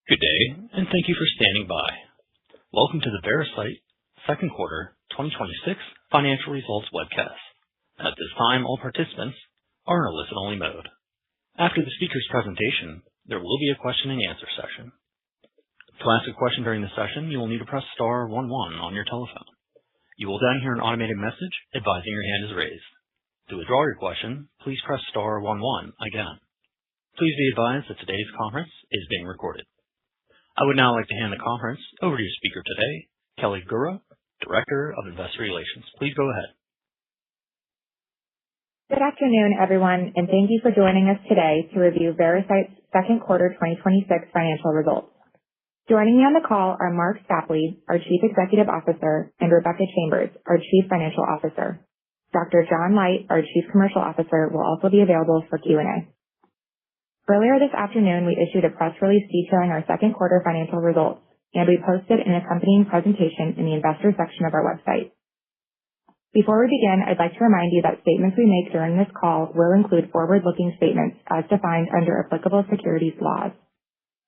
Good day, and thank you for standing by. Welcome to the Veracyte second quarter 2026 financial results webcast. At this time, all participants are in a listen-only mode. After the speaker's presentation, there will be a question and answer session. To ask a question during the session, you will need to press star 11 on your telephone. You will then hear an automated message advising your hand is raised. To withdraw your question, please press star 11 again. Please be advised that today's conference is being recorded. I would now like to hand the conference over to your speaker today, Kelly Gura, Director of Investor Relations. Please go ahead. Good afternoon, everyone, and thank you for joining us today to review Veracyte's second quarter 2026 financial results. Joining me on the call are Marc Stapley, our Chief Executive Officer, and Rebecca Chambers, our Chief Financial Officer. Dr. John Light, our Chief Commercial Officer, will also be available for Q&A. Earlier this afternoon, we issued a press release detailing our second quarter financial results, and we posted an accompanying presentation in the investor section of our website. Before we begin, I'd like to remind you that statements we make during this call will include forward-looking statements as defined under applicable securities laws.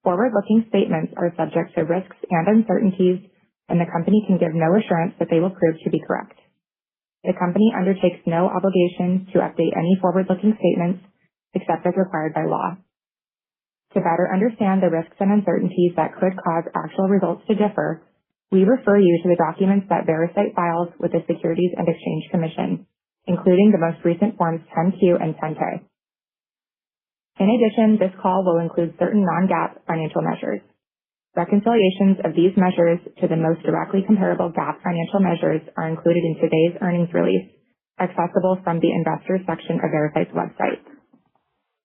Forward-looking statements are subject to risks and uncertainties, and the company can give no assurance that they will prove to be correct. The company undertakes no obligation to update any forward-looking statements except as required by law. To better understand the risks and uncertainties that could cause actual results to differ, we refer you to the documents that Veracyte files with the Securities and Exchange Commission, including the most recent Forms 10-Q and 10-K. In addition, this call will include certain non-GAAP financial measures. Reconciliations of these measures to the most directly comparable GAAP financial measures are included in today's earnings release, accessible from the investors section of Veracyte's website.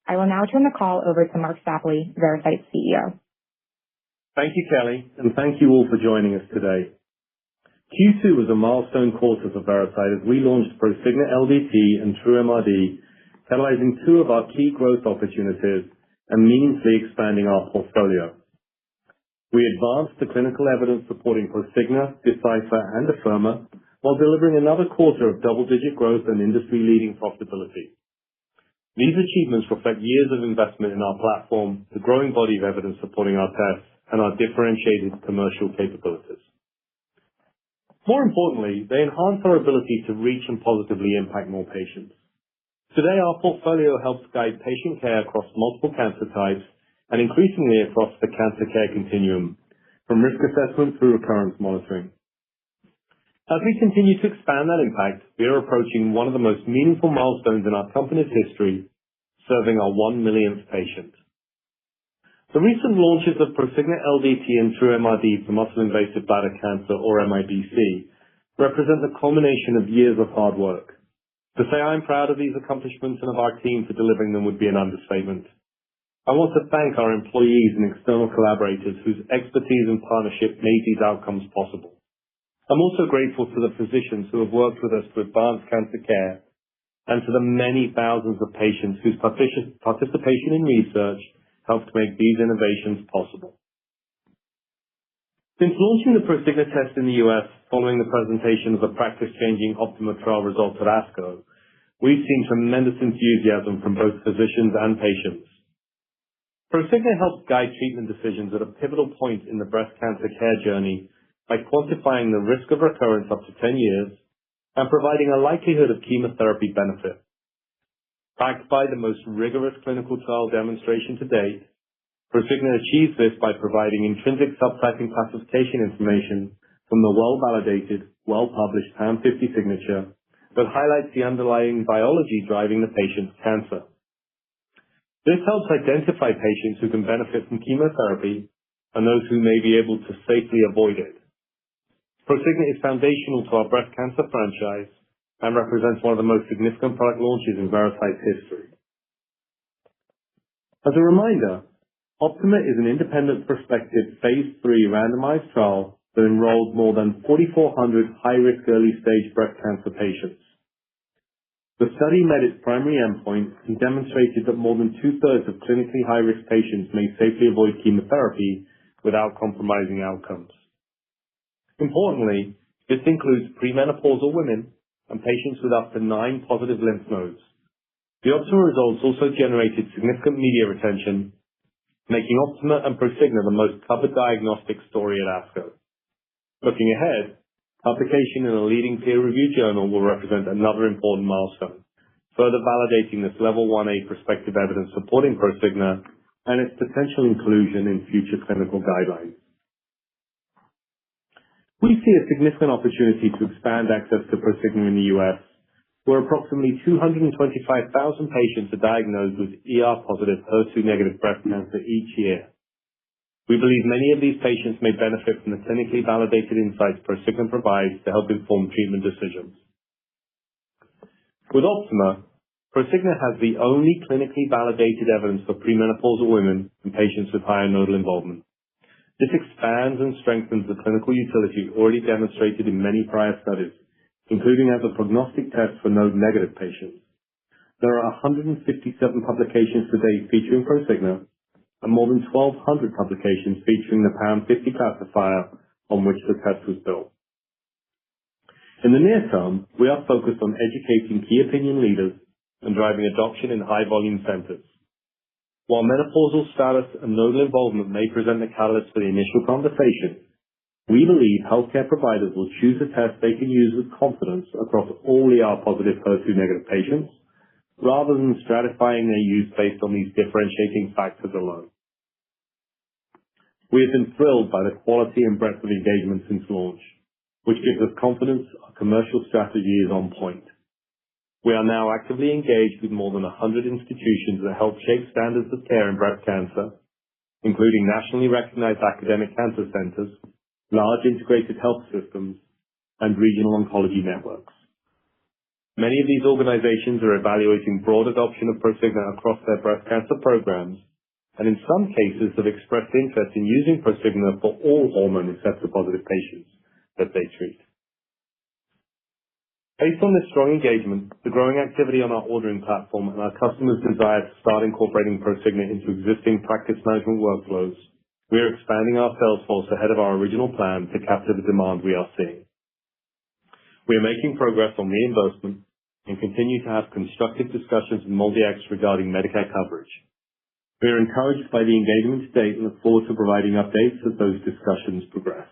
I will now turn the call over to Marc Stapley, Veracyte's CEO. Thank you, Kelly, and thank you all for joining us today. Q2 was a milestone quarter for Veracyte as we launched Prosigna LDT and TrueMRD, catalyzing two of our key growth opportunities and meaningfully expanding our portfolio. We advanced the clinical evidence supporting Prosigna, Decipher, and Afirma while delivering another quarter of double-digit growth and industry-leading profitability. These achievements reflect years of investment in our platform, the growing body of evidence supporting our tests, and our differentiated commercial capabilities. More importantly, they enhance our ability to reach and positively impact more patients. Today, our portfolio helps guide patient care across multiple cancer types and increasingly across the cancer care continuum, from risk assessment through recurrence monitoring. As we continue to expand that impact, we are approaching one of the most meaningful milestones in our company's history, serving our 1 millionth patient. The recent launches of Prosigna LDT and TrueMRD for muscle-invasive bladder cancer, or MIBC, represent the culmination of years of hard work. To say I'm proud of these accomplishments and of our team for delivering them would be an understatement. I want to thank our employees and external collaborators whose expertise and partnership made these outcomes possible. I'm also grateful to the physicians who have worked with us to advance cancer care and to the many thousands of patients whose participation in research helped make these innovations possible. Since launching the Prosigna test in the U.S. following the presentation of the practice-changing Optima trial results at ASCO, we've seen tremendous enthusiasm from both physicians and patients. Prosigna helps guide treatment decisions at a pivotal point in the breast cancer care journey by quantifying the risk of recurrence up to 10 years and providing a likelihood of chemotherapy benefit. Backed by the most rigorous clinical trial demonstration to date, Prosigna achieves this by providing intrinsic subtyping classification information from the well-validated, well-published PAM50 signature that highlights the underlying biology driving the patient's cancer. This helps identify patients who can benefit from chemotherapy and those who may be able to safely avoid it. Prosigna is foundational to our breast cancer franchise and represents one of the most significant product launches in Veracyte's history. As a reminder, Optima is an independent prospective phase 3 randomized trial that enrolled more than 4,400 high-risk early-stage breast cancer patients. The study met its primary endpoint and demonstrated that more than two-thirds of clinically high-risk patients may safely avoid chemotherapy without compromising outcomes. Importantly, this includes premenopausal women and patients with up to 9 positive lymph nodes. The Optima results also generated significant media attention making Optima and Prosigna the most covered diagnostic story at ASCO. Looking ahead, publication in a leading peer-reviewed journal will represent another important milestone, further validating this Level 1A prospective evidence supporting Prosigna and its potential inclusion in future clinical guidelines. We see a significant opportunity to expand access to Prosigna in the U.S., where approximately 225,000 patients are diagnosed with ER-positive, HER2-negative breast cancer each year. We believe many of these patients may benefit from the clinically validated insights Prosigna provides to help inform treatment decisions. With Optima, Prosigna has the only clinically validated evidence for premenopausal women and patients with higher nodal involvement. This expands and strengthens the clinical utility already demonstrated in many prior studies, including as a prognostic test for node-negative patients. There are 157 publications to date featuring Prosigna, and more than 1,200 publications featuring the PAM50 classifier on which the test was built. In the near term, we are focused on educating key opinion leaders and driving adoption in high-volume centers. While menopausal status and nodal involvement may present the catalyst for the initial conversation, we believe healthcare providers will choose a test they can use with confidence across all ER-positive, HER2-negative patients, rather than stratifying their use based on these differentiating factors alone. We have been thrilled by the quality and breadth of engagement since launch, which gives us confidence our commercial strategy is on point. We are now actively engaged with more than 100 institutions that help shape standards of care in breast cancer, including nationally recognized academic cancer centers, large integrated health systems, and regional oncology networks. Many of these organizations are evaluating broad adoption of Prosigna across their breast cancer programs, and in some cases have expressed interest in using Prosigna for all hormone receptor-positive patients that they treat. Based on this strong engagement, the growing activity on our ordering platform, and our customers' desire to start incorporating Prosigna into existing practice management workflows, we are expanding our sales force ahead of our original plan to capture the demand we are seeing. We are making progress on reimbursement and continue to have constructive discussions with MolDX regarding Medicare coverage. We are encouraged by the engagement to date and look forward to providing updates as those discussions progress.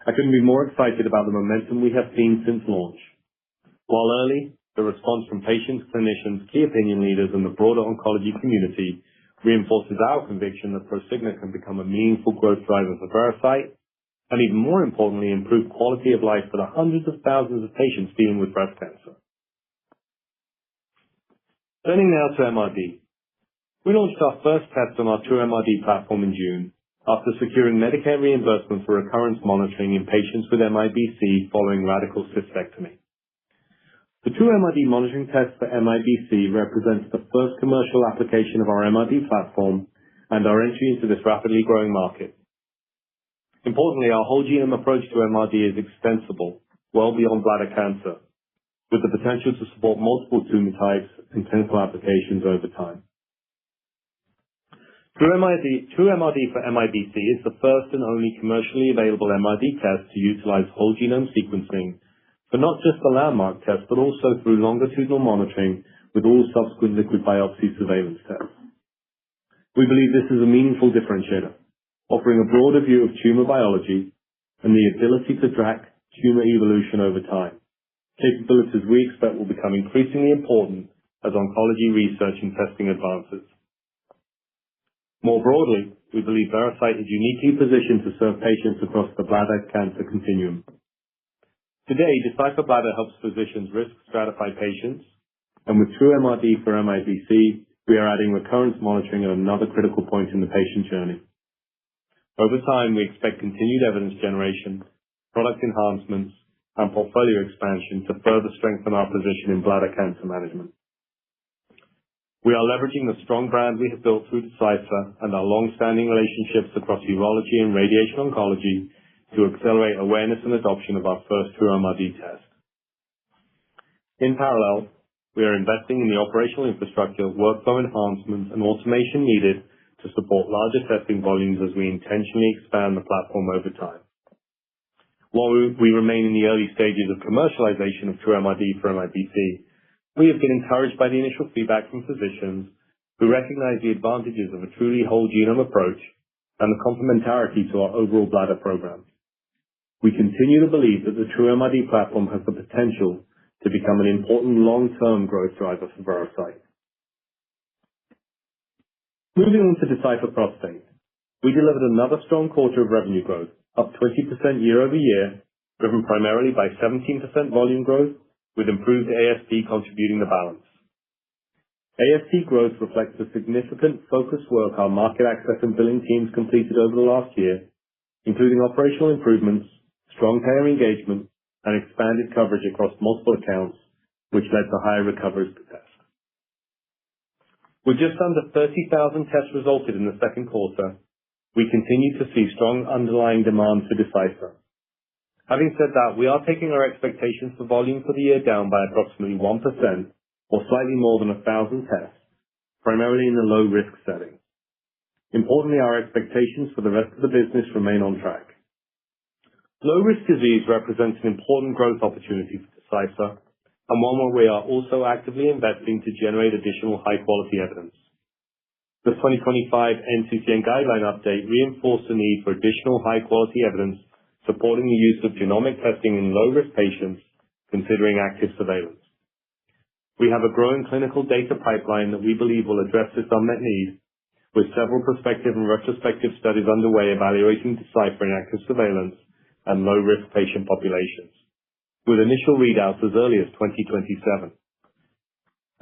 I couldn't be more excited about the momentum we have seen since launch. While early, the response from patients, clinicians, key opinion leaders, and the broader oncology community reinforces our conviction that Prosigna can become a meaningful growth driver for Veracyte, and even more importantly, improve quality of life for the hundreds of thousands of patients dealing with breast cancer. Turning now to MRD. We launched our first test on our TrueMRD platform in June, after securing Medicare reimbursement for recurrence monitoring in patients with MIBC following radical cystectomy. The TrueMRD monitoring test for MIBC represents the first commercial application of our MRD platform and our entry into this rapidly growing market. Importantly, our whole genome approach to MRD is extensible, well beyond bladder cancer, with the potential to support multiple tumor types and clinical applications over time. TrueMRD for MIBC is the first and only commercially available MRD test to utilize whole genome sequencing for not just the landmark test, but also through longitudinal monitoring with all subsequent liquid biopsy surveillance tests. We believe this is a meaningful differentiator, offering a broader view of tumor biology and the ability to track tumor evolution over time, capabilities we expect will become increasingly important as oncology research and testing advances. More broadly, we believe Veracyte is uniquely positioned to serve patients across the bladder cancer continuum. Today, Decipher Bladder helps physicians risk stratify patients, and with TrueMRD for MIBC, we are adding recurrence monitoring at another critical point in the patient journey. Over time, we expect continued evidence generation, product enhancements, and portfolio expansion to further strengthen our position in bladder cancer management. We are leveraging the strong brand we have built through Decipher and our long-standing relationships across urology and radiation oncology to accelerate awareness and adoption of our first TrueMRD test. In parallel, we are investing in the operational infrastructure, workflow enhancements, and automation needed to support larger testing volumes as we intentionally expand the platform over time. While we remain in the early stages of commercialization of TrueMRD for MIBC, we have been encouraged by the initial feedback from physicians who who recognize the advantages of a truly whole genome approach and the complementarity to our overall bladder program. We continue to believe that the TrueMRD platform has the potential to become an important long-term growth driver for Veracyte. Moving on to Decipher Prostate, we delivered another strong quarter of revenue growth, up 20% year-over-year, driven primarily by 17% volume growth, with improved ASP contributing the balance. ASP growth reflects the significant focused work our market access and billing teams completed over the last year, including operational improvements, strong payer engagement, and expanded coverage across multiple accounts, which led to higher recoveries per test. With just under 30,000 tests resulted in the second quarter, we continue to see strong underlying demand for Decipher. Having said that, we are taking our expectations for volume for the year down by approximately 1%, or slightly more than 1,000 tests, primarily in the low-risk setting. Importantly, our expectations for the rest of the business remain on track. Low-risk disease represents an important growth opportunity for Decipher, and one where we are also actively investing to generate additional high-quality evidence. The 2025 NCCN guideline update reinforced the need for additional high-quality evidence supporting the use of genomic testing in low-risk patients considering active surveillance. We have a growing clinical data pipeline that we believe will address this unmet need, with several prospective and retrospective studies underway evaluating Decipher in active surveillance and low-risk patient populations, with initial readouts as early as 2027.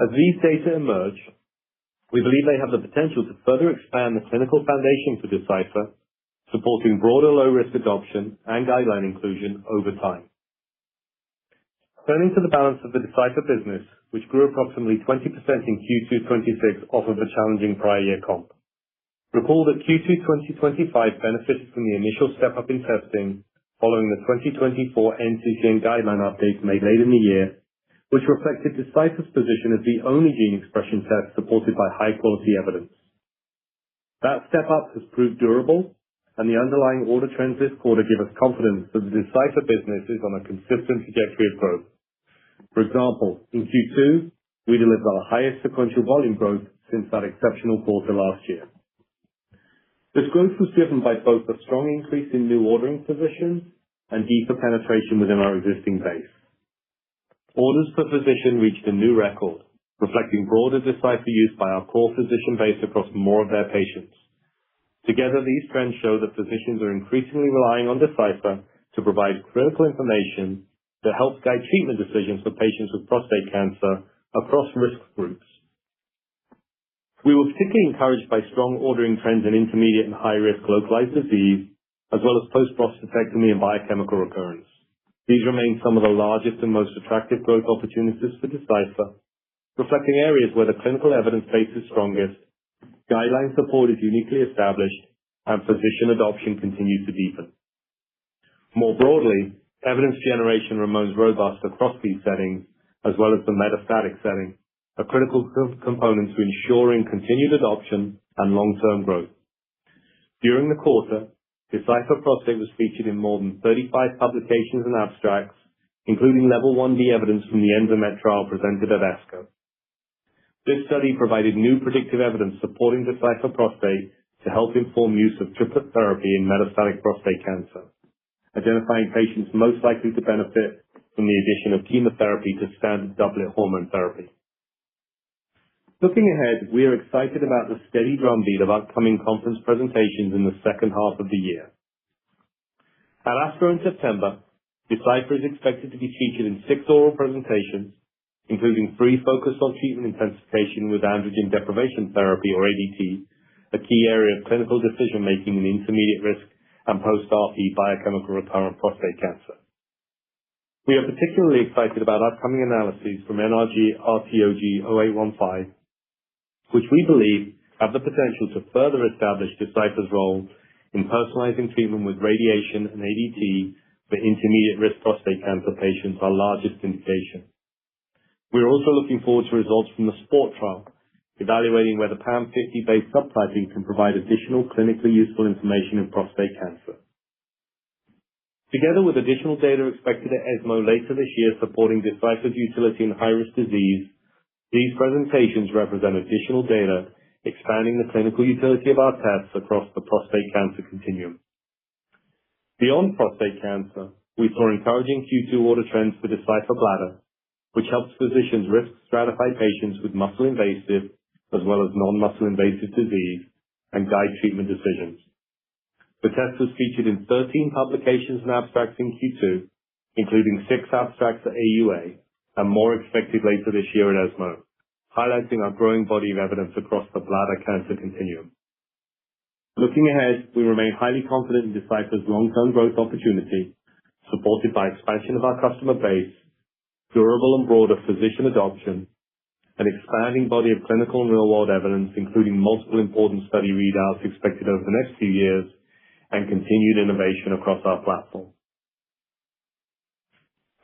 As these data emerge, we believe they have the potential to further expand the clinical foundation for Decipher, supporting broader low-risk adoption and guideline inclusion over time. Turning to the balance of the Decipher business, which grew approximately 20% in Q2 26 off of a challenging prior year comp. Recall that Q2 2025 benefited from the initial step-up in testing following the 2024 NCCN guideline updates made late in the year, which reflected Decipher's position as the only gene expression test supported by high-quality evidence. That step-up has proved durable, and the underlying order trends this quarter give us confidence that the Decipher business is on a consistent trajectory of growth. For example, in Q2, we delivered our highest sequential volume growth since that exceptional quarter last year. This growth was driven by both a strong increase in new ordering physicians and deeper penetration within our existing base. Orders per physician reached a new record, reflecting broader Decipher use by our core physician base across more of their patients. Together, these trends show that physicians are increasingly relying on Decipher to provide critical information that helps guide treatment decisions for patients with prostate cancer across risk groups. We were particularly encouraged by strong ordering trends in intermediate and high-risk localized disease, as well as post-prostatectomy and biochemical recurrence. These remain some of the largest and most attractive growth opportunities for Decipher, reflecting areas where the clinical evidence base is strongest, guideline support is uniquely established, and physician adoption continues to deepen. More broadly, evidence generation remains robust across these settings, as well as the metastatic setting, a critical component to ensuring continued adoption and long-term growth. During the quarter, Decipher Prostate was featured in more than 35 publications and abstracts, including Level 1D evidence from the ENZAMET trial presented at ASCO. This study provided new predictive evidence supporting Decipher Prostate to help inform use of triplet therapy in metastatic prostate cancer, identifying patients most likely to benefit from the addition of chemotherapy to standard doublet hormone therapy. Looking ahead, we are excited about the steady drumbeat of upcoming conference presentations in the second half of the year. At ASCO in September, Decipher is expected to be featured in 6 oral presentations, including 3 focused on treatment intensification with androgen deprivation therapy, or ADT, a key area of clinical decision-making in intermediate risk and post-RP biochemical recurrent prostate cancer. We are particularly excited about upcoming analyses from NRG RTOG 0815, which we believe have the potential to further establish Decipher's role in personalizing treatment with radiation and ADT for intermediate risk prostate cancer patients, our largest indication. We are also looking forward to results from the SPORT trial, evaluating whether PAM50-based subtyping can provide additional clinically useful information in prostate cancer. Together with additional data expected at ESMO later this year supporting Decipher's utility in high-risk disease, these presentations represent additional data expanding the clinical utility of our tests across the prostate cancer continuum. Beyond prostate cancer, we saw encouraging Q2 order trends for Decipher Bladder, which helps physicians risk stratify patients with muscle-invasive as well as non-muscle invasive disease and guide treatment decisions. The test was featured in 13 publications and abstracts in Q2, including 6 abstracts at AUA and more expected later this year at ESMO, highlighting our growing body of evidence across the bladder cancer continuum. Looking ahead, we remain highly confident in Decipher's long-term growth opportunity, supported by expansion of our customer base, durable and broader physician adoption, an expanding body of clinical and real-world evidence, including multiple important study readouts expected over the next few years, and continued innovation across our platform.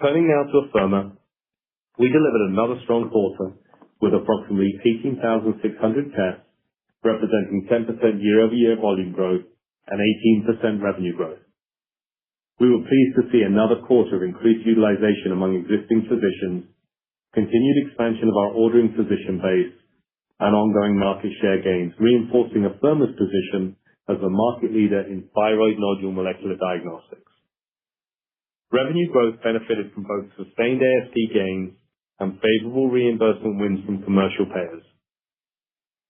Turning now to Afirma, we delivered another strong quarter with approximately 18,600 tests, representing 10% year-over-year volume growth and 18% revenue growth. We were pleased to see another quarter of increased utilization among existing physicians, continued expansion of our ordering physician base, and ongoing market share gains, reinforcing Afirma's position as the market leader in thyroid nodule molecular diagnostics. Revenue growth benefited from both sustained ASP gains and favorable reimbursement wins from commercial payers.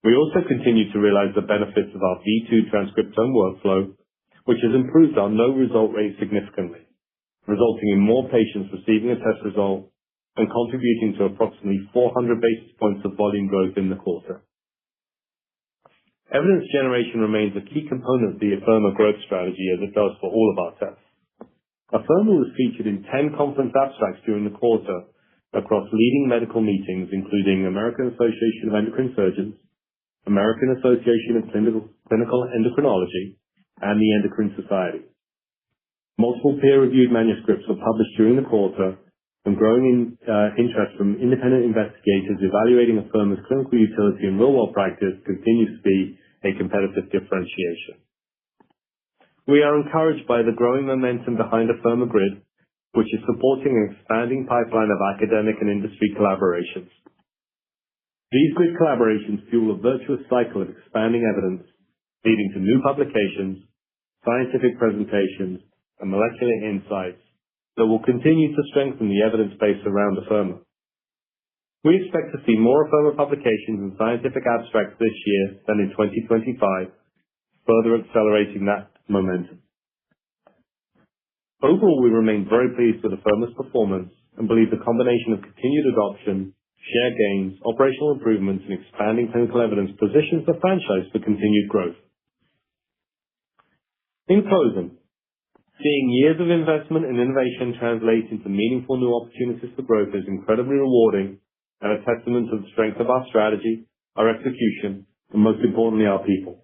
We also continue to realize the benefits of our V2 transcriptome workflow, which has improved our no result rate significantly, resulting in more patients receiving a test result and contributing to approximately 400 basis points of volume growth in the quarter. Evidence generation remains a key component of the Afirma growth strategy, as it does for all of our tests. Afirma was featured in 10 conference abstracts during the quarter across leading medical meetings, including American Association of Endocrine Surgeons, American Association of Clinical Endocrinology, and the Endocrine Society. Multiple peer-reviewed manuscripts were published during the quarter, and growing interest from independent investigators evaluating Afirma's clinical utility in real-world practice continues to be a competitive differentiation. We are encouraged by the growing momentum behind Afirma Grid, which is supporting an expanding pipeline of academic and industry collaborations. These grid collaborations fuel a virtuous cycle of expanding evidence, leading to new publications, scientific presentations, and molecular insights that will continue to strengthen the evidence base around Afirma. We expect to see more Afirma publications and scientific abstracts this year than in 2025, further accelerating that momentum. Overall, we remain very pleased with Afirma's performance and believe the combination of continued adoption, share gains, operational improvements, and expanding clinical evidence positions the franchise for continued growth. In closing, seeing years of investment and innovation translate into meaningful new opportunities for growth is incredibly rewarding and a testament to the strength of our strategy, our execution, and most importantly, our people.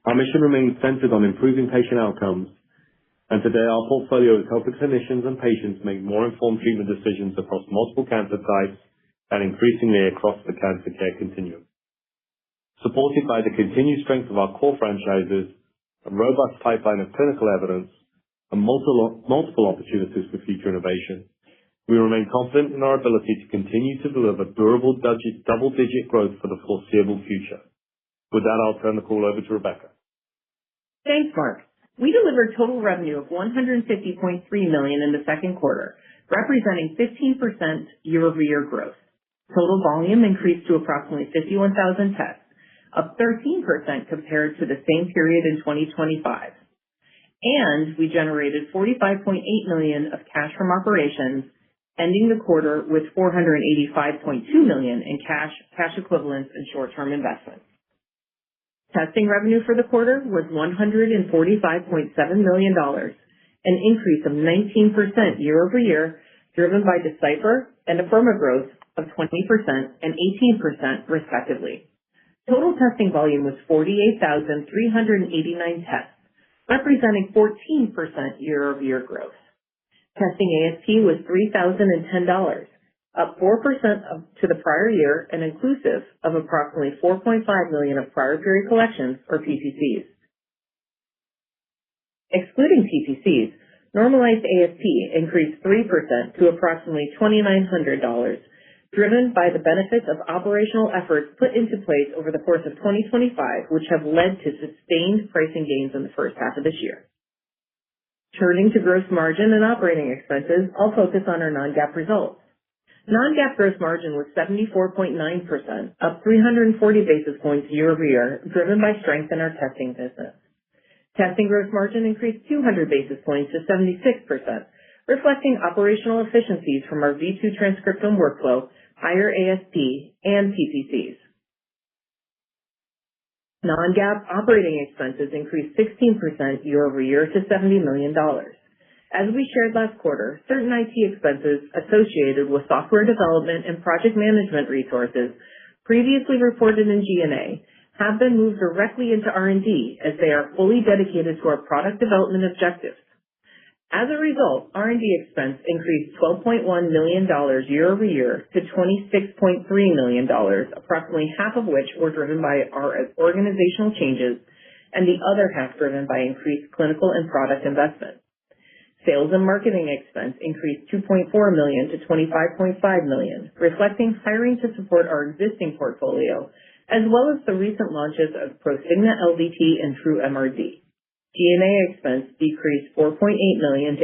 Our mission remains centered on improving patient outcomes, and today our portfolio is helping clinicians and patients make more informed treatment decisions across multiple cancer types and increasingly across the cancer care continuum. Supported by the continued strength of our core franchises, a robust pipeline of clinical evidence, and multiple opportunities for future innovation, we remain confident in our ability to continue to deliver durable double-digit growth for the foreseeable future. With that, I'll turn the call over to Rebecca. Thanks, Mark. We delivered total revenue of $150.3 million in the second quarter, representing 15% year-over-year growth. Total volume increased to approximately 51,000 tests, up 13% compared to the same period in 2025. And we generated $45.8 million of cash from operations, ending the quarter with $485.2 million in cash equivalents, and short-term investments. Testing revenue for the quarter was $145.7 million, an increase of 19% year-over-year, driven by Decipher and Afirma growth of 20% and 18% respectively. Total testing volume was 48,389 tests, representing 14% year-over-year growth. Testing ASP was $3,010, up 4% to the prior year and inclusive of approximately $4.5 million of prior period collections, or PPCs. Excluding PPCs, normalized ASP increased 3% to approximately $2,900, driven by the benefits of operational efforts put into place over the course of 2025, which have led to sustained pricing gains in the first half of this year. Turning to gross margin and operating expenses, I'll focus on our non-GAAP results. Non-GAAP gross margin was 74.9%, up 340 basis points year-over-year, driven by strength in our testing business. Testing gross margin increased 200 basis points to 76%, reflecting operational efficiencies from our V2 transcriptome workflow, higher ASP, and PPCs. Non-GAAP operating expenses increased 16% year-over-year to $70 million. As we shared last quarter, certain IT expenses associated with software development and project management resources previously reported in G&A have been moved directly into R&D as they are fully dedicated to our product development objectives. As a result, R&D expense increased $12.1 million year-over-year to $26.3 million, approximately half of which were driven by our organizational changes and the other half driven by increased clinical and product investment. Sales and marketing expense increased $2.4 million to $25.5 million, reflecting hiring to support our existing portfolio, as well as the recent launches of Prosigna LDT and TrueMRD. G&A expense decreased $4.8 million to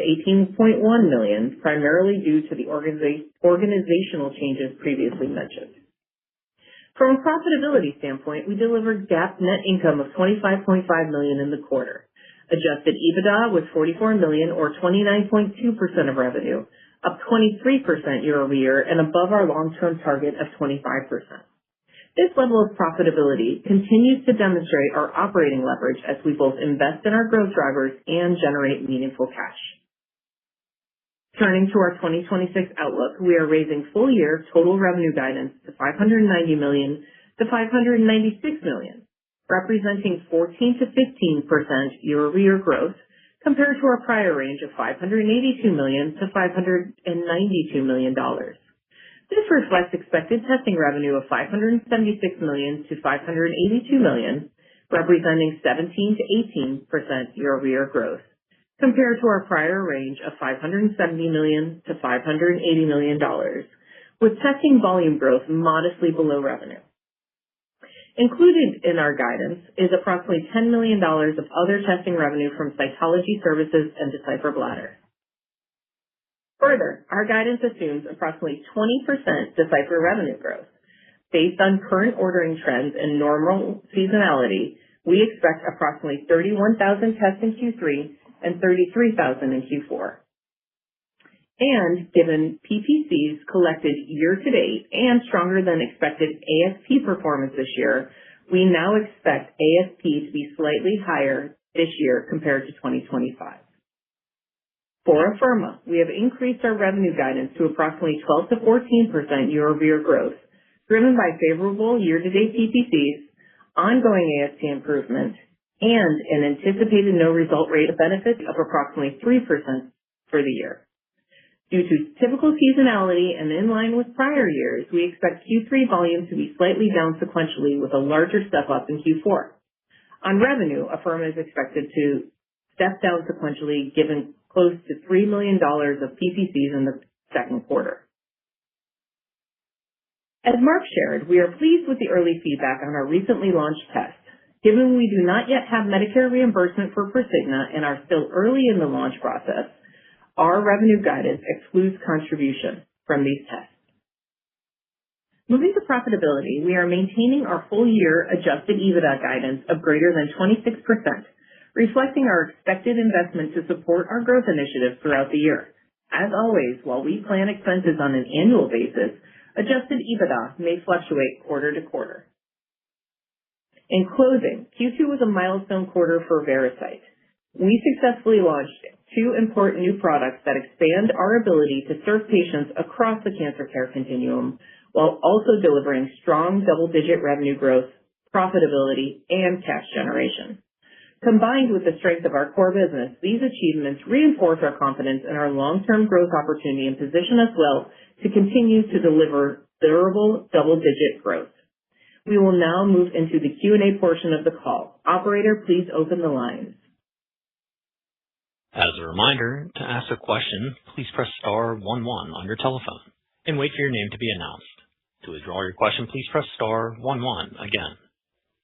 $18.1 million, primarily due to the organizational changes previously mentioned. From a profitability standpoint, we delivered GAAP net income of $25.5 million in the quarter. Adjusted EBITDA was $44 million, or 29.2% of revenue, up 23% year-over-year and above our long-term target of 25%. This level of profitability continues to demonstrate our operating leverage as we both invest in our growth drivers and generate meaningful cash. Turning to our 2026 outlook, we are raising full-year total revenue guidance to $590 million to $596 million, representing 14% to 15% year-over-year growth compared to our prior range of $582 million to $592 million. This reflects expected testing revenue of $576 million to $582 million, representing 17% to 18% year-over-year growth, compared to our prior range of $570 million to $580 million, with testing volume growth modestly below revenue. Included in our guidance is approximately $10 million of other testing revenue from cytology services and Decipher Bladder. Further, our guidance assumes approximately 20% Decipher revenue growth. Based on current ordering trends and normal seasonality, we expect approximately 31,000 tests in Q3 and 33,000 in Q4. And given PPCs collected year-to-date and stronger than expected ASP performance this year, we now expect ASP to be slightly higher this year compared to 2025. For Afirma, we have increased our revenue guidance to approximately 12% to 14% year-over-year growth, driven by favorable year-to-date PPCs, ongoing ASP improvement, and an anticipated no-result rate of benefit of approximately 3% for the year. Due to typical seasonality and in line with prior years, we expect Q3 volume to be slightly down sequentially with a larger step-up in Q4. On revenue, Afirma is expected to step down sequentially given close to $3 million of PPCs in the second quarter. As Mark shared, we are pleased with the early feedback on our recently launched test. Given we do not yet have Medicare reimbursement for Prosigna and are still early in the launch process, our revenue guidance excludes contribution from these tests. Moving to profitability, we are maintaining our full-year adjusted EBITDA guidance of greater than 26%, reflecting our expected investment to support our growth initiatives throughout the year. As always, while we plan expenses on an annual basis, adjusted EBITDA may fluctuate quarter to quarter. In closing, Q2 was a milestone quarter for Veracyte. We successfully launched 2 important new products that expand our ability to serve patients across the cancer care continuum, while also delivering strong double-digit revenue growth, profitability, and cash generation. Combined with the strength of our core business, these achievements reinforce our confidence in our long-term growth opportunity and position us well to continue to deliver durable double-digit growth. We will now move into the Q&A portion of the call. Operator, please open the lines. As a reminder, to ask a question, please press *11 on your telephone and wait for your name to be announced. To withdraw your question, please press star 11 again.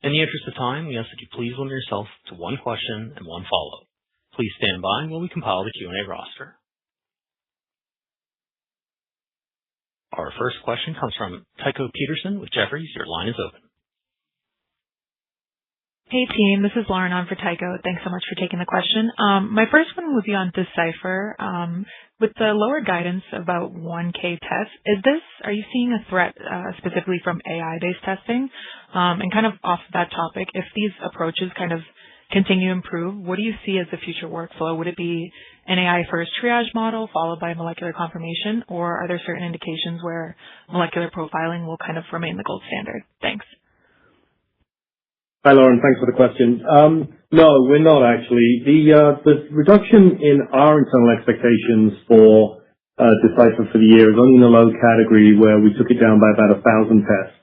In the interest of time, we ask that you please limit yourself to one question and one follow-up. Please stand by while we compile the Q&A roster. Our first question comes from Tycho Peterson with Jefferies. Your line is open. Hey team, this is Lauren on for Tycho. Thanks so much for taking the question. My first one would be on Decipher. With the lower guidance about 1K tests, are you seeing a threat specifically from AI-based testing? And kind of off that topic, if these approaches kind of continue to improve, what do you see as the future workflow? Would it be an AI-first triage model followed by molecular confirmation, or are there certain indications where molecular profiling will kind of remain the gold standard? Thanks. Hi, Lauren. Thanks for the question. No, we're not actually. The reduction in our internal expectations for Decipher for the year is only in the low category where we took it down by about 1,000 tests,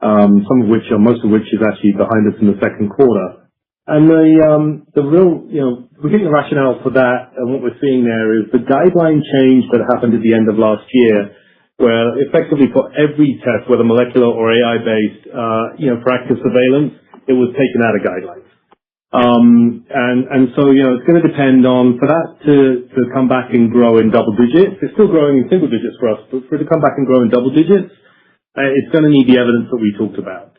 most of which is actually behind us in the second quarter. And the real, we think the rationale for that and what we're seeing there is the guideline change that happened at the end of last year, where effectively for every test, whether molecular or AI-based, for active surveillance, it was taken out of guidelines. And so, it's going to depend on, for that to come back and grow in double digits, it's still growing in single digits for us, but for it to come back and grow in double digits, it's going to need the evidence that we talked about.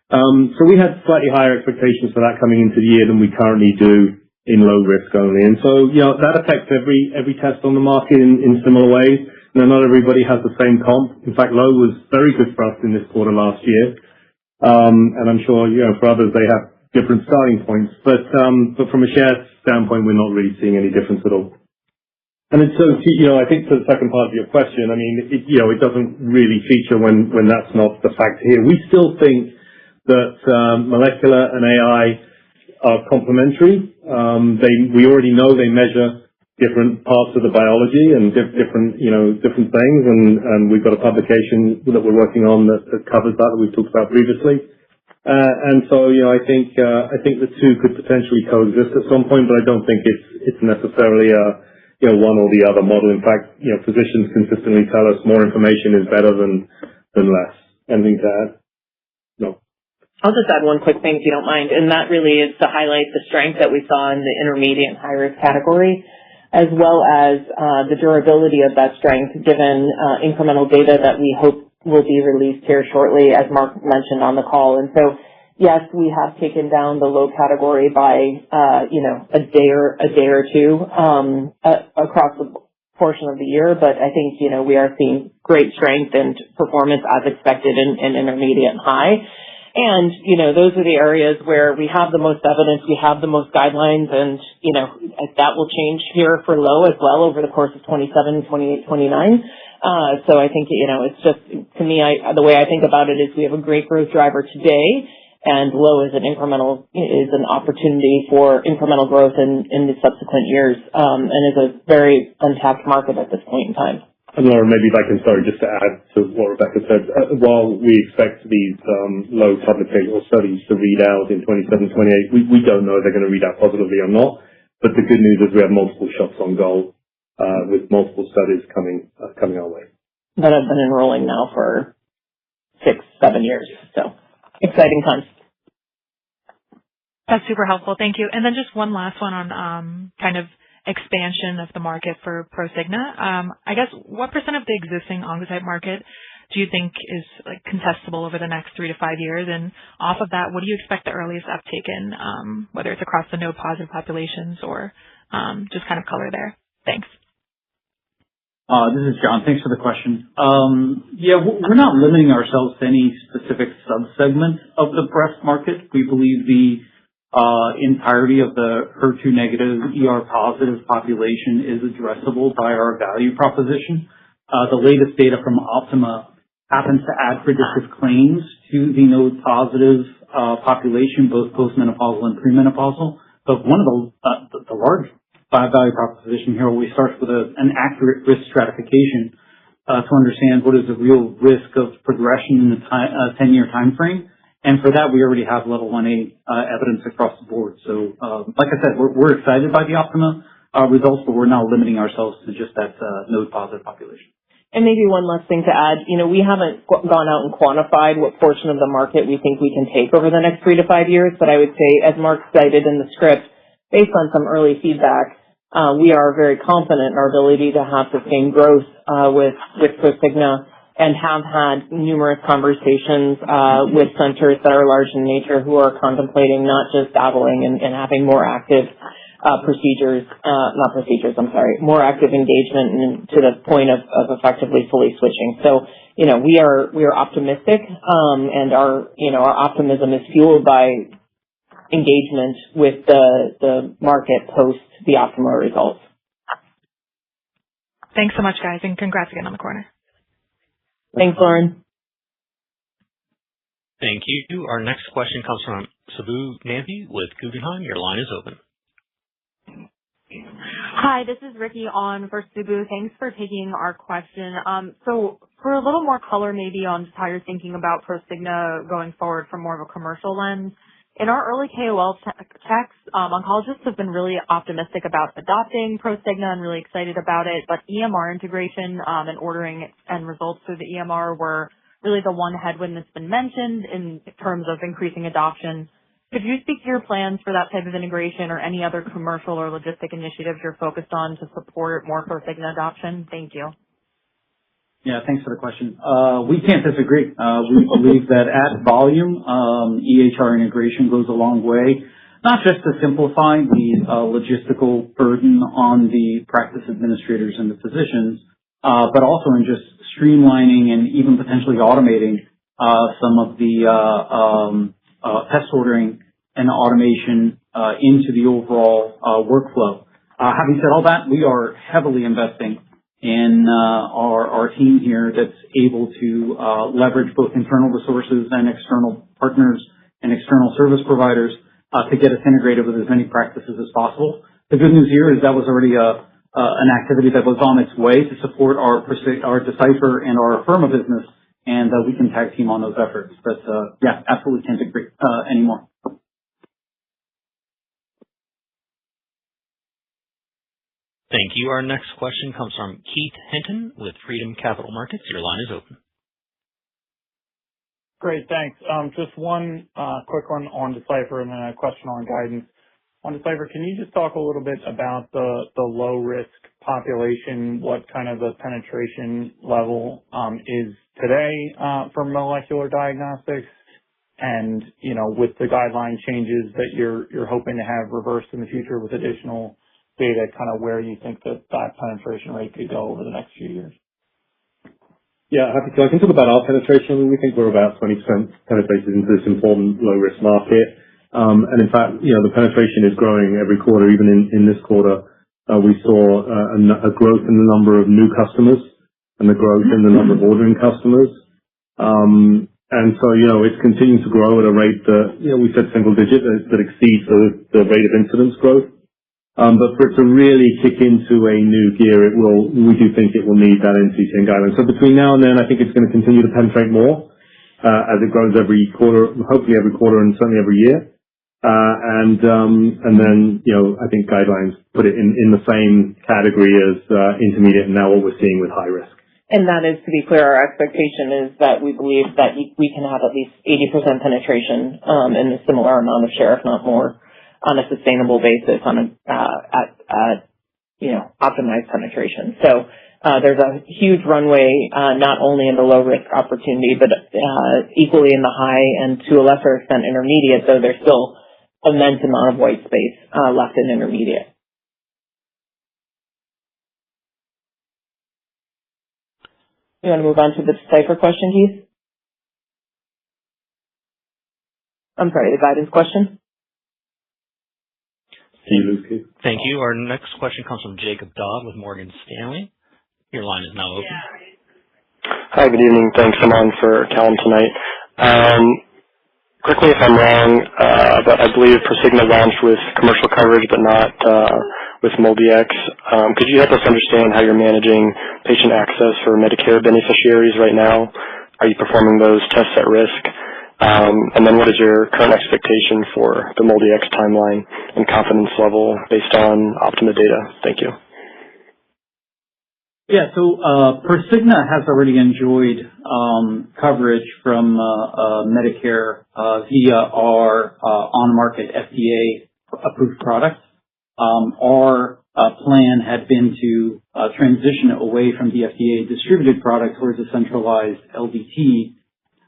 So we had slightly higher expectations for that coming into the year than we currently do in low risk only. And so, that affects every test on the market in similar ways. Not everybody has the same comp. In fact, low was very good for us in this quarter last year. And I'm sure, for others, they have different starting points. But from a share standpoint, we're not really seeing any difference at all. And so, I think to the second part of your question, I mean, it doesn't really feature when that's not the fact here. We still think that molecular and AI are complementary. We already know they measure different parts of the biology and different things. And we've got a publication that we're working on that covers that we've talked about previously. And so, I think the two could potentially coexist at some point, but I don't think it's necessarily one or the other model. In fact, physicians consistently tell us more information is better than less. Anything to add? No. I'll just add one quick thing if you don't mind, and that really is to highlight the strength that we saw in the intermediate and high-risk category, as well as the durability of that strength given incremental data that we hope will be released here shortly, as Mark mentioned on the call. And so, yes, we have taken down the low category by, a day or two across the portion of the year. But I think, we are seeing great strength and performance as expected in intermediate and high. And, those are the areas where we have the most evidence, we have the most guidelines, and, that will change here for low as well over the course of 27, 28, 29. So I think, it's just, to me, the way I think about it is we have a great growth driver today, and low is an opportunity for incremental growth in the subsequent years, and is a very untapped market at this point in time. And Laura, maybe if I can, just to add to what Rebecca said, while we expect these low publication studies to read out in 27, 28, we don't know if they're going to read out positively or not. But the good news is we have multiple shots on goal with multiple studies coming our way. That have been enrolling now for 6-7 years. So exciting times. That's super helpful. Thank you. And then just one last one on kind of expansion of the market for Prosigna. I guess what % of the existing Oncotype market do you think is contestable over the next 3 to 5 years? And off of that, what do you expect the earliest uptake in, whether it's across the node positive populations or just kind of color there? Thanks. This is John. Thanks for the question. We're not limiting ourselves to any specific subsegment of the breast market. We believe the entirety of the HER2 negative, ER positive population is addressable by our value proposition. The latest data from Afirma happens to add predictive claims to the node positive population, both postmenopausal and premenopausal. But one of the large value proposition here always starts with an accurate risk stratification to understand what is the real risk of progression in the 10-year time frame. And for that, we already have level 1A evidence across the board. So, like I said, we're excited by the Afirma results, but we're not limiting ourselves to just that node positive population. And maybe one last thing to add, we haven't gone out and quantified what portion of the market we think we can take over the next 3 to 5 years, but I would say, as Mark cited in the script, based on some early feedback, we are very confident in our ability to have sustained growth with Prosigna, and have had numerous conversations with centers that are large in nature who are contemplating not just dabbling and having more active more active engagement and to the point of effectively fully switching. So, we are optimistic, and our optimism is fueled by engagement with the market post the Afirma results. Thanks so much, guys, and congrats again on the quarter. Thanks, Lauren. Thank you. Our next question comes from Subbu Nambi with Guggenheim. Your line is open. Hi, this is Ricky on for Subbu. Thanks for taking our question. So for a little more color maybe on just how you're thinking about Prosigna going forward from more of a commercial lens. In our early KOL checks, oncologists have been really optimistic about adopting Prosigna and really excited about it, but EMR integration and ordering and results through the EMR were really the one headwind that's been mentioned in terms of increasing adoption. Could you speak to your plans for that type of integration or any other commercial or logistic initiatives you're focused on to support more Prosigna adoption? Thank you. Yeah, thanks for the question. We can't disagree. We believe that at volume, EHR integration goes a long way, not just to simplify the logistical burden on the practice administrators and the physicians, but also in just streamlining and even potentially automating some of the test ordering and automation into the overall workflow. Having said all that, we are heavily investing in our team here that's able to leverage both internal resources and external partners and external service providers to get us integrated with as many practices as possible. The good news here is that was already an activity that was on its way to support our Decipher and our Afirma business, and we can tag team on those efforts. But yeah, absolutely can't agree anymore. Thank you. Our next question comes from Keith Hinton with Freedom Capital Markets. Your line is open. Great, thanks. Just one quick one on Decipher and then a question on guidance. On Decipher, can you just talk a little bit about the low-risk population, what kind of the penetration level is today for molecular diagnostics, and, with the guideline changes that you're hoping to have reversed in the future with additional data, kind of where you think that penetration rate could go over the next few years? Yeah, happy to. I can talk about our penetration. We think we're about 20% penetrated into this important low-risk market. And in fact, the penetration is growing every quarter. Even in this quarter, we saw a growth in the number of new customers and the growth in the number of ordering customers. And so, it's continuing to grow at a rate that, we said single digit, that exceeds the rate of incidence growth. But for it to really kick into a new gear, we do think it will need that NCCN guideline. So between now and then, I think it's going to continue to penetrate more, as it grows every quarter, hopefully every quarter and certainly every year. And then, I think guidelines put it in the same category as intermediate and now what we're seeing with high risk. And that is, to be clear, our expectation is that we believe that we can have at least 80% penetration in a similar amount of share, if not more, on a sustainable basis at optimized penetration. So there's a huge runway, not only in the low risk opportunity, but equally in the high and to a lesser extent intermediate, though there's still immense amount of white space left in intermediate. You want to move on to the Decipher question, Keith? I'm sorry, the guidance question? Thank you. Our next question comes from Jacob Dodd with Morgan Stanley. Your line is now open. Hi, good evening. Thanks. I'm on for Callum tonight. Correct me if I'm wrong, but I believe Prosigna launched with commercial coverage, but not with MolDX. Could you help us understand how you're managing patient access for Medicare beneficiaries right now? Are you performing those tests at risk? And then what is your current expectation for the MolDX timeline and confidence level based on Optima data? Thank you. Yeah. So Prosigna has already enjoyed coverage from Medicare via our on-market FDA-approved product. Our plan had been to transition away from the FDA-distributed product towards a centralized LDT.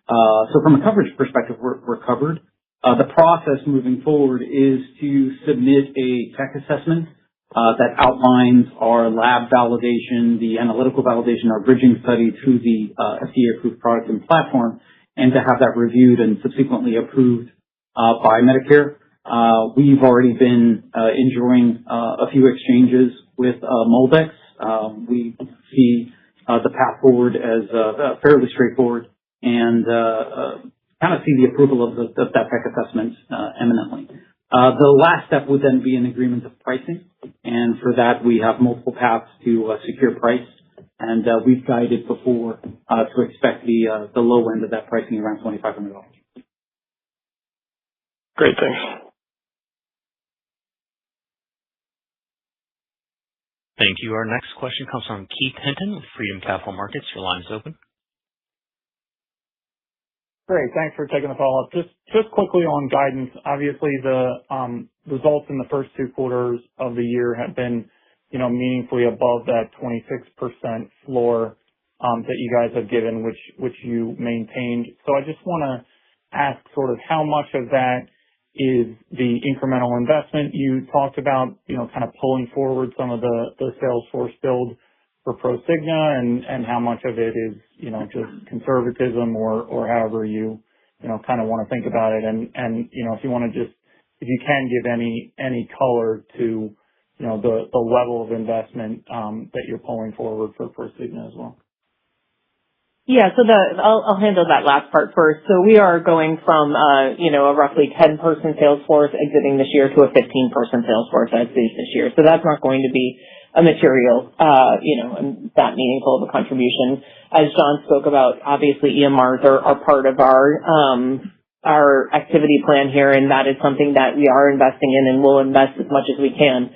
So from a coverage perspective, we're covered. The process moving forward is to submit a tech assessment that outlines our lab validation, the analytical validation, our bridging study to the FDA-approved product and platform, and to have that reviewed and subsequently approved by Medicare. We've already been enjoying a few exchanges with MolDX. We see the path forward as fairly straightforward and kind of see the approval of that tech assessment eminently. The last step would then be an agreement of pricing, and for that we have multiple paths to secure price, and we've guided before to expect the low end of that pricing around $2,500. Great, thanks. Thank you. Our next question comes from Keith Hinton with Freedom Capital Markets. Your line is open. Great. Thanks for taking the follow-up. Just quickly on guidance. Obviously, the results in the first 2 quarters of the year have been, meaningfully above that 26% floor that you guys have given, which you maintained. So I just want to ask sort of how much of that is the incremental investment you talked about, kind of pulling forward some of the sales force build for Prosigna, and how much of it is, just conservatism or however you, kind of want to think about it. And if you want to if you can give any color to, the level of investment that you're pulling forward for Prosigna as well. Yeah, so I'll handle that last part first. So we are going from, a roughly 10-person sales force exiting this year to a 15-person sales force exiting this year. So that's not going to be a material, that meaningful of a contribution. As John spoke about, obviously EMRs are part of our activity plan here, and that is something that we are investing in and will invest as much as we can,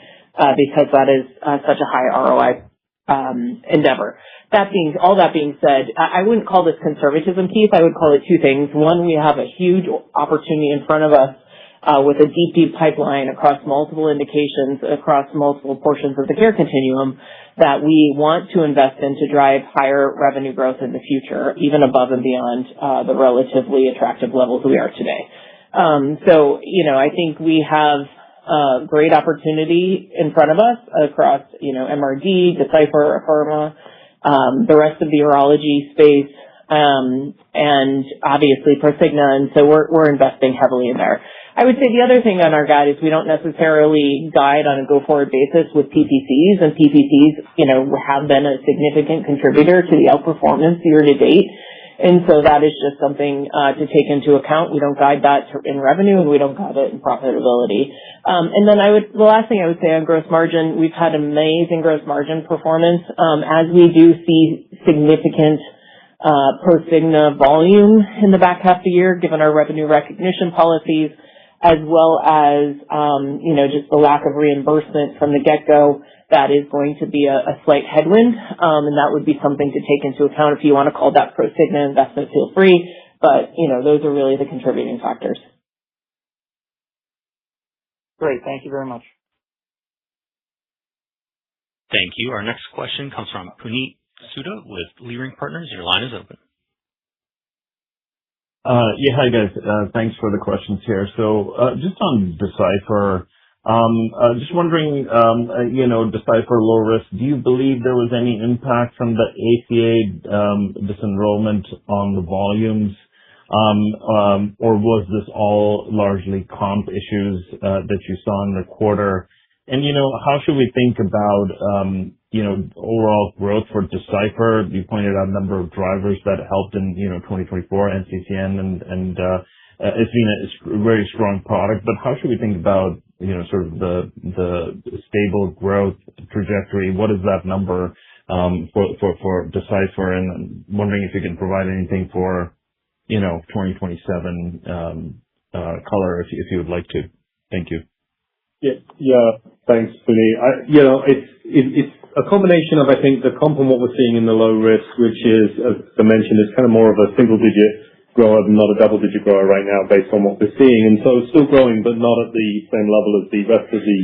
because that is such a high ROI endeavor. All that being said, I wouldn't call this conservatism, Keith. I would call it 2 things. One, we have a huge opportunity in front of us with a deep pipeline across multiple indications, across multiple portions of the care continuum that we want to invest in to drive higher revenue growth in the future, even above and beyond the relatively attractive levels we are today. So, I think we have great opportunity in front of us across, MRD, Decipher, Afirma, the rest of the urology space, and obviously Prosigna, and so we're investing heavily in there. I would say the other thing on our guide is we don't necessarily guide on a go-forward basis with PPCs, and PPCs, have been a significant contributor to the outperformance year to date. And so that is just something to take into account. We don't guide that in revenue, and we don't guide it in profitability. And then the last thing I would say on gross margin, we've had amazing gross margin performance. As we do see significant Prosigna volume in the back half of the year, given our revenue recognition policies, as well as just the lack of reimbursement from the get-go, that is going to be a slight headwind, and that would be something to take into account. If you want to call that Prosigna investment, feel free, but those are really the contributing factors. Great, thank you very much. Thank you. Our next question comes from Puneet Souda with Leerink Partners. Your line is open. Yeah, hi guys. Thanks for the questions here. So just on Decipher, just wondering, Decipher low risk, do you believe there was any impact from the ACA disenrollment on the volumes, or was this all largely comp issues that you saw in the quarter? And, how should we think about, overall growth for Decipher? You pointed out a number of drivers that helped in, 2024, NCCN, and it's been a very strong product, but how should we think about, sort of the stable growth trajectory? What is that number for Decipher? And I'm wondering if you can provide anything for, 2027 color if you would like to. Thank you. Yeah. Thanks, Puneet. It's a combination of, I think, the comp and what we're seeing in the low risk, which is, as I mentioned, is kind of more of a single-digit grower than not a double-digit grower right now based on what we're seeing. And so it's still growing, but not at the same level as the rest of the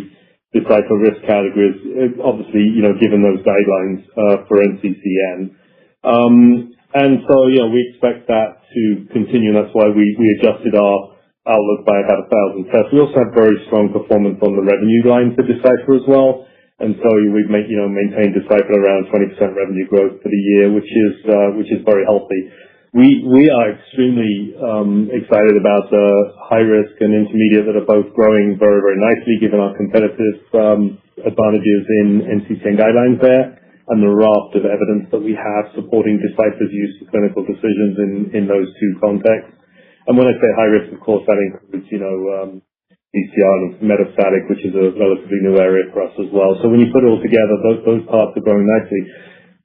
Decipher risk categories, obviously, given those guidelines for NCCN. And so, we expect that to continue, and that's why we adjusted our outlook by about 1,000 tests. We also have very strong performance on the revenue line for Decipher as well. And so we've maintained Decipher around 20% revenue growth for the year, which is very healthy. We are extremely excited about the high risk and intermediate that are both growing very, very nicely given our competitive advantages in NCCN guidelines there and the raft of evidence that we have supporting Decipher's use for clinical decisions in those two contexts. And when I say high risk, of course, that includes, PCR and metastatic, which is a relatively new area for us as well. So when you put it all together, those parts are growing nicely.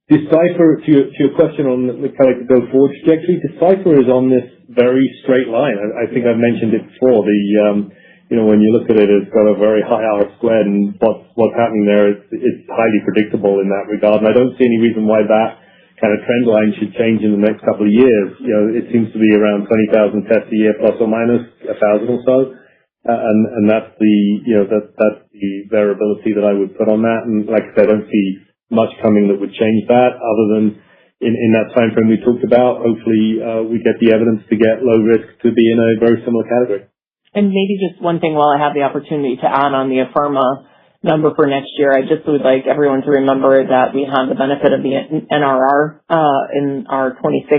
Decipher, to your question on the kind of go forward trajectory, Decipher is on this very straight line. I think I've mentioned it before. When you look at it, it's got a very high R squared, and what's happening there is highly predictable in that regard. And I don't see any reason why that kind of trend line should change in the next couple of years. It seems to be around 20,000 tests a year, plus or minus 1,000 or so. And that's that's the variability that I would put on that. And like I said, I don't see much coming that would change that other than in that time frame we talked about. Hopefully, we get the evidence to get low risk to be in a very similar category. And maybe just one thing while I have the opportunity to add on the Afirma number for next year, I just would like everyone to remember that we have the benefit of the NRR in our 26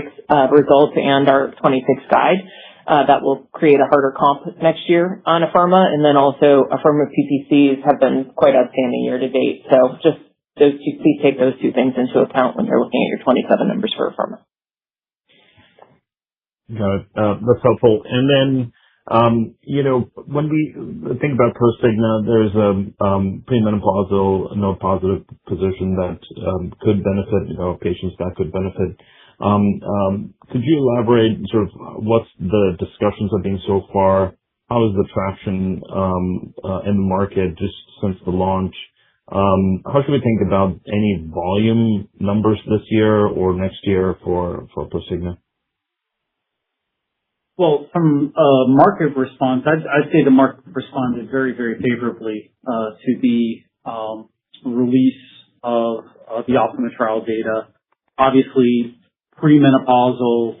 results and our 26 guide. That will create a harder comp next year on Afirma. And then also Afirma PPCs have been quite outstanding year to date. So just those two, please take those two things into account when you're looking at your 27 numbers for Afirma. Got it. That's helpful. And then, when we think about Prosigna, there's a premenopausal node positive position that could benefit, patients that could benefit. Could you elaborate sort of what's the discussions have been so far? How is the traction in the market just since the launch? How should we think about any volume numbers this year or next year for Prosigna? Well, from a market response, I'd say the market responded very, very favorably to the release of the Optima trial data. Obviously, premenopausal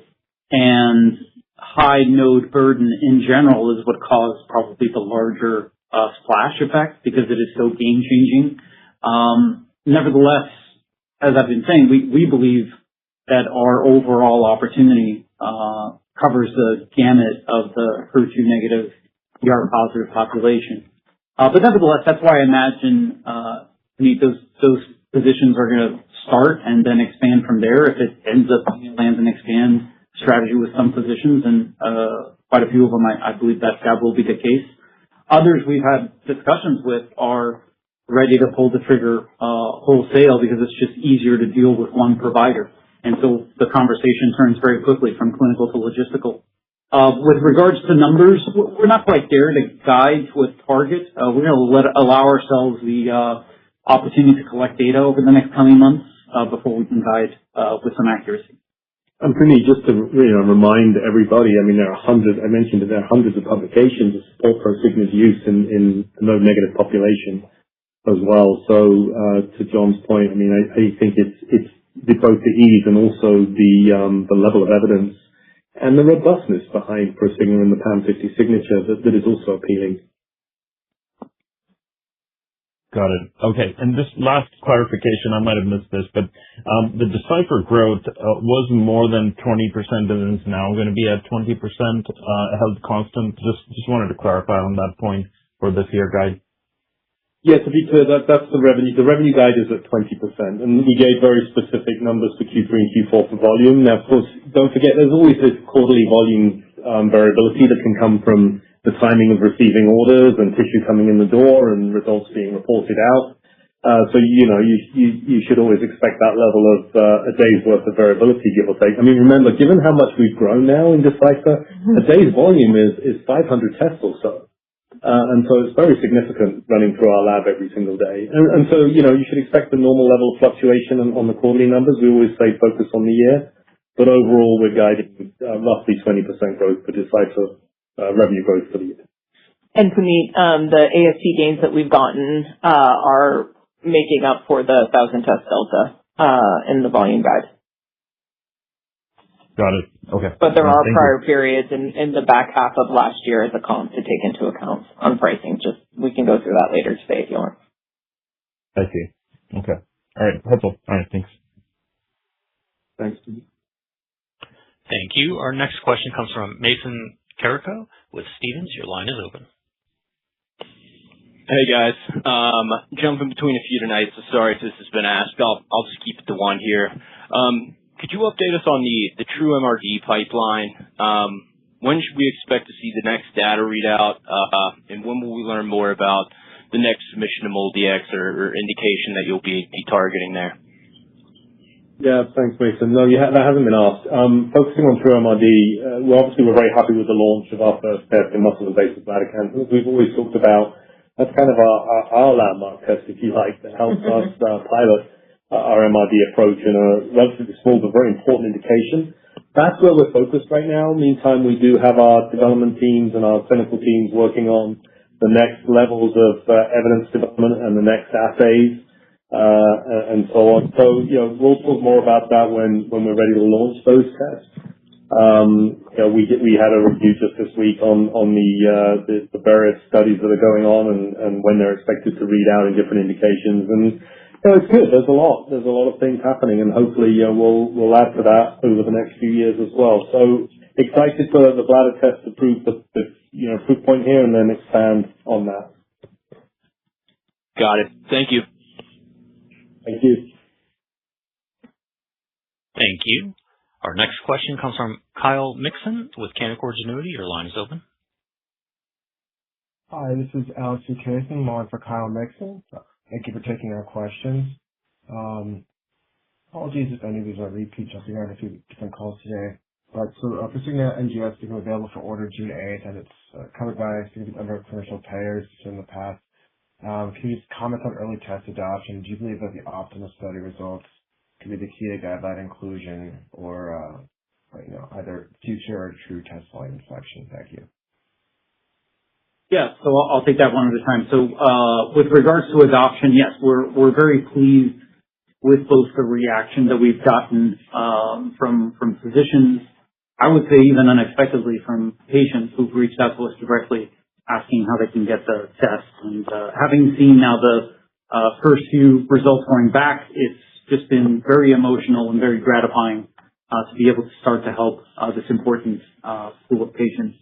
and high node burden in general is what caused probably the larger splash effect because it is so game-changing. Nevertheless, as I've been saying, we believe that our overall opportunity covers the gamut of the HER2-negative, ER-positive population. But nevertheless, that's why I imagine those positions are going to start and then expand from there. If it ends up being a land and expand strategy with some physicians, and quite a few of them, I believe that will be the case. Others we've had discussions with are ready to pull the trigger wholesale because it's just easier to deal with one provider. And so the conversation turns very quickly from clinical to logistical. With regards to numbers, we're not quite there to guide to a target. We're going to allow ourselves the opportunity to collect data over the next coming months before we can guide with some accuracy. And for me, just to remind everybody, I mean, I mentioned that there are hundreds of publications that support Prosigna's use in the node-negative population as well. So to John's point, I mean, I think it's both the ease and also the level of evidence and the robustness behind Prosigna and the PAM50 signature that is also appealing. Got it. Okay. And just last clarification, I might have missed this, but the Decipher growth was more than 20% and is now going to be at 20% held constant. Just wanted to clarify on that point for this year guide. Yeah, to be clear, that's the revenue. The revenue guide is at 20%, and we gave very specific numbers for Q3 and Q4 for volume. Now, of course, don't forget, there's always this quarterly volume variability that can come from the timing of receiving orders and tissue coming in the door and results being reported out. So, you should always expect that level of a day's worth of variability, give or take. I mean, remember, given how much we've grown now in Decipher, a day's volume is 500 tests or so. And so it's very significant running through our lab every single day. And so, you should expect the normal level of fluctuation on the quarterly numbers. We always say focus on the year, but overall we're guiding roughly 20% growth for Decipher revenue growth for the year. And Puneet, the ASP gains that we've gotten are making up for the 1,000 test delta in the volume guide. Got it. Okay. But there are prior periods in the back half of last year as a comp to take into account on pricing. Just we can go through that later today if you want. I see. Okay. All right. Helpful. All right. Thanks. Thanks. Thank you. Our next question comes from Mason Carrico with Stephens. Your line is open. Hey guys, jumping between a few tonight, so sorry if this has been asked. I'll just keep it to one here. Could you update us on the True MRD pipeline? When should we expect to see the next data readout? And when will we learn more about the next submission to MolDX or indication that you'll be targeting there? Yeah, thanks, Mason. No, that hasn't been asked. Focusing on True MRD, we're very happy with the launch of our first test in muscle-invasive bladder cancer. We've always talked about that's kind of our landmark test, if you like, that helps us pilot our MRD approach in a relatively small but very important indication. That's where we're focused right now. Meantime, we do have our development teams and our clinical teams working on the next levels of evidence development and the next assays and so on. So, we'll talk more about that when we're ready to launch those tests. We had a review just this week on the various studies that are going on and when they're expected to read out in different indications. And it's good. There's a lot of things happening, and hopefully we'll add to that over the next few years as well. So excited for the bladder test to prove the proof point here, and then expand on that. Got it. Thank you. Thank you. Thank you. Our next question comes from Kyle Mikson with Canaccord Genuity. Your line is open. Hi, this is Alex Buchanan. I'm on for Kyle Mikson. Thank you for taking our questions. Apologies if any of these are repeats. I've been on a few different calls today. But so Prosigna NGS became available for order June 8th, and it's covered by a significant number of commercial payers in the past. Can you just comment on early test adoption? Do you believe that the Optima study results could be the key to guideline inclusion or either future or true test line inflection? Thank you. Yeah, so I'll take that one at a time. So with regards to adoption, yes, we're very pleased with both the reaction that we've gotten from physicians, I would say even unexpectedly from patients who've reached out to us directly asking how they can get the test. And having seen now the first few results going back, it's just been very emotional and very gratifying to be able to start to help this important pool of patients.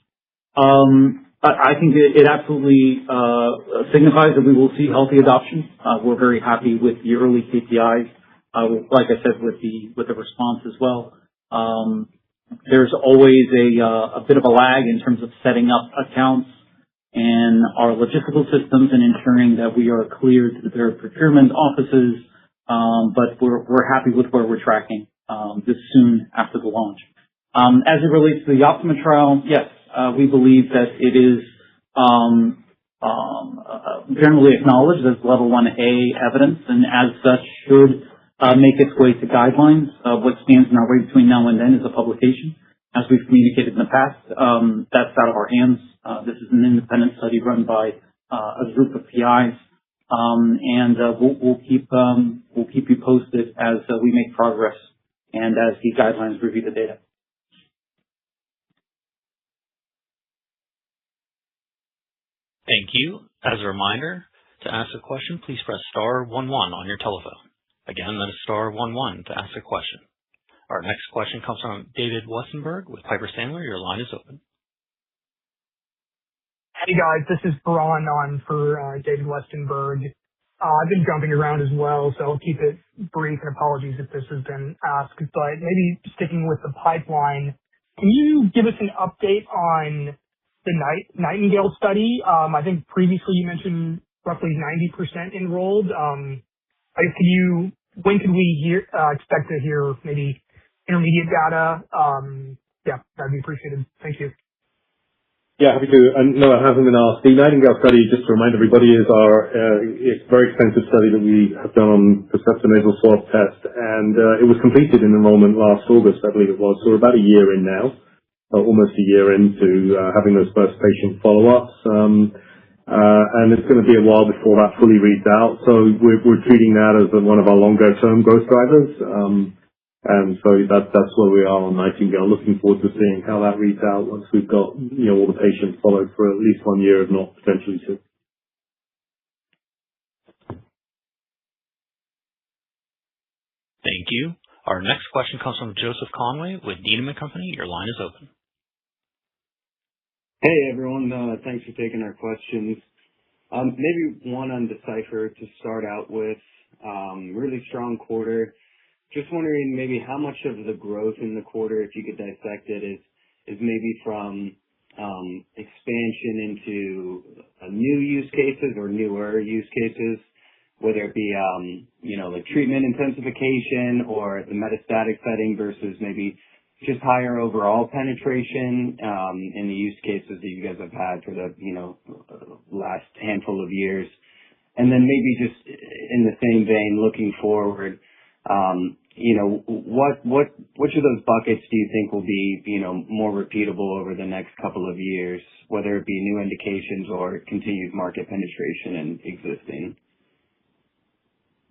I think it absolutely signifies that we will see healthy adoption. We're very happy with the early KPIs. Like I said, with the response as well. There's always a bit of a lag in terms of setting up accounts and our logistical systems and ensuring that we are cleared to their procurement offices. But we're happy with where we're tracking this soon after the launch. As it relates to the Optima trial, yes, we believe that it is generally acknowledged as level 1A evidence, and as such should make its way to guidelines. What stands in our way between now and then is a publication. As we've communicated in the past, that's out of our hands. This is an independent study run by a group of PIs, and we'll keep you posted as we make progress and as the guidelines review the data. Thank you. As a reminder, to ask a question, please press star 11 on your telephone. Again, that is star 11 to ask a question. Our next question comes from David Westenberg with Piper Sandler. Your line is open. Hey guys, this is Baran on for David Westenberg. I've been jumping around as well, so I'll keep it brief, and apologies if this has been asked. But maybe sticking with the pipeline, can you give us an update on the Nightingale study? I think previously you mentioned roughly 90% enrolled. When could we expect to hear maybe intermediate data? Yeah, that'd be appreciated. Thank you. Yeah, happy to. No, it hasn't been asked. The Nightingale study, just to remind everybody, is it's a very extensive study that we have done on Perception nasal swab test, and it was completed in enrollment last August, I believe it was. So we're about a year in now, almost a year into having those first patient follow-ups. And it's going to be a while before that fully reads out. So we're treating that as one of our longer-term growth drivers. And so that's where we are on Nightingale. Looking forward to seeing how that reads out once we've got all the patients followed for at least 1 year, if not potentially 2. Thank you. Our next question comes from Joseph Conway with Needham & Company. Your line is open. Hey, everyone. Thanks for taking our questions. Maybe one on Decipher to start out with. Really strong quarter. Just wondering maybe how much of the growth in the quarter, if you could dissect it, is maybe from expansion into new use cases or newer use cases, whether it be like treatment intensification or the metastatic setting versus maybe just higher overall penetration in the use cases that you guys have had for the last handful of years. And then maybe just in the same vein, looking forward, which of those buckets do you think will be, more repeatable over the next couple of years, whether it be new indications or continued market penetration in existing?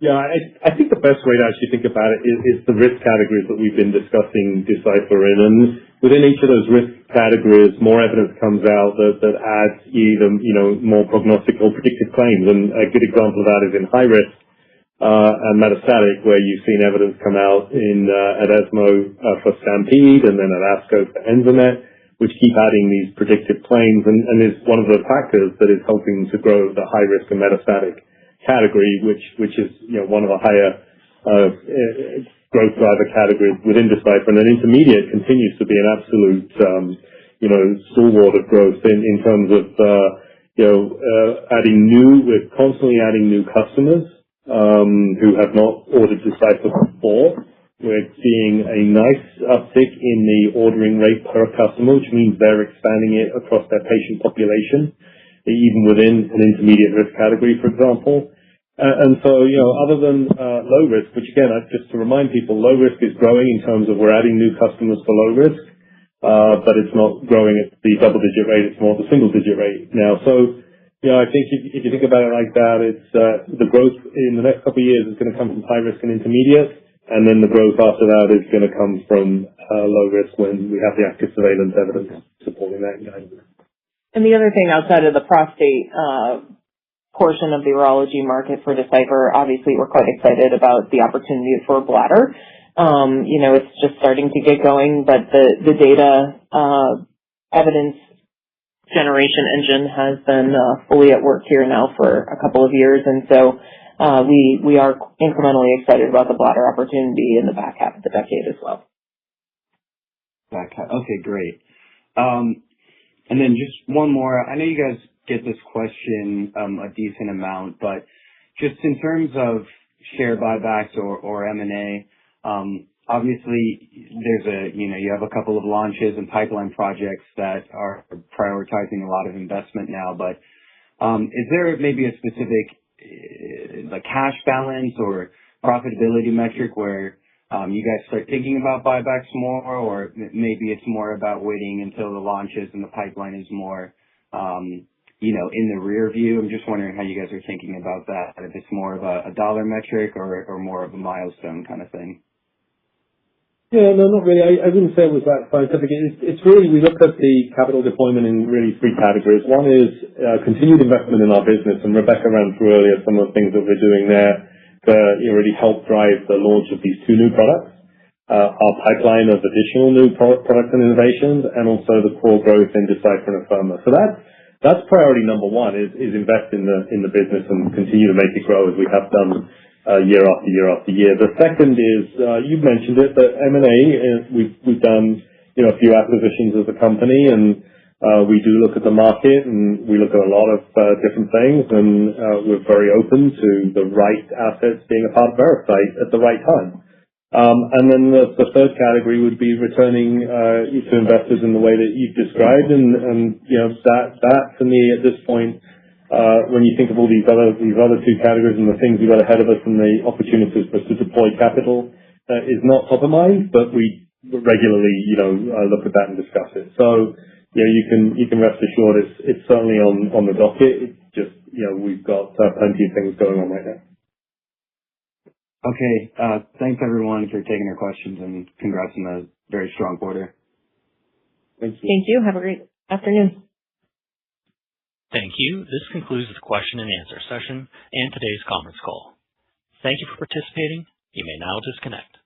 Yeah, I think the best way to actually think about it is the risk categories that we've been discussing Decipher in. And within each of those risk categories, more evidence comes out that adds either, more prognostic or predictive claims. And a good example of that is in high risk and metastatic, where you've seen evidence come out at ESMO for Stampede and then at ASCO for Enzamet, which keep adding these predictive claims and is one of the factors that is helping to grow the high risk and metastatic category, which is one of the higher growth driver categories within Decipher. And then intermediate continues to be an absolute stalwart of growth in terms of we're constantly adding new customers who have not ordered Decipher before. We're seeing a nice uptick in the ordering rate per customer, which means they're expanding it across their patient population, even within an intermediate risk category, for example. And so, other than low risk, which again, just to remind people, low risk is growing in terms of we're adding new customers for low risk, but it's not growing at the double-digit rate, it's more the single-digit rate now. So, I think if you think about it like that, it's the growth in the next couple of years is going to come from high risk and intermediate, and then the growth after that is going to come from low risk when we have the active surveillance evidence supporting that guidance. And the other thing outside of the prostate portion of the urology market for Decipher, obviously we're quite excited about the opportunity for bladder. It's just starting to get going, but the data evidence generation engine has been fully at work here now for a couple of years, and so we are incrementally excited about the bladder opportunity in the back half of the decade as well. Okay, great. And then just one more. I know you guys get this question a decent amount, but just in terms of share buybacks or M&A, obviously there's you have a couple of launches and pipeline projects that are prioritizing a lot of investment now, but is there maybe a specific like cash balance or profitability metric where you guys start thinking about buybacks more, or maybe it's more about waiting until the launches and the pipeline is more, in the rear view? I'm just wondering how you guys are thinking about that, if it's more of a dollar metric or more of a milestone kind of thing. Yeah, no, not really. I wouldn't say it was that scientific. It's really, we look at the capital deployment in really 3 categories. One is continued investment in our business, and Rebecca ran through earlier some of the things that we're doing there to really help drive the launch of these 2 new products, our pipeline of additional new products and innovations, and also the core growth in Decipher and Afirma. So that's priority number 1 is invest in the business and continue to make it grow as we have done year after year after year. The second is, you've mentioned it, but M&A, we've done a few acquisitions as a company, and we do look at the market, and we look at a lot of different things, and we're very open to the right assets being a part of Veracyte at the right time. And then the third category would be returning to investors in the way that you've described. And that to me at this point, when you think of all these other two categories and the things we've got ahead of us and the opportunities for us to deploy capital, is not top of mind, but we regularly look at that and discuss it. So you can rest assured it's certainly on the docket. It's just we've got plenty of things going on right now. Okay. Thanks everyone for taking our questions, and congrats on a very strong quarter. Thank you. Thank you. Have a great afternoon. Thank you. This concludes the question and answer session and today's conference call. Thank you for participating. You may now disconnect.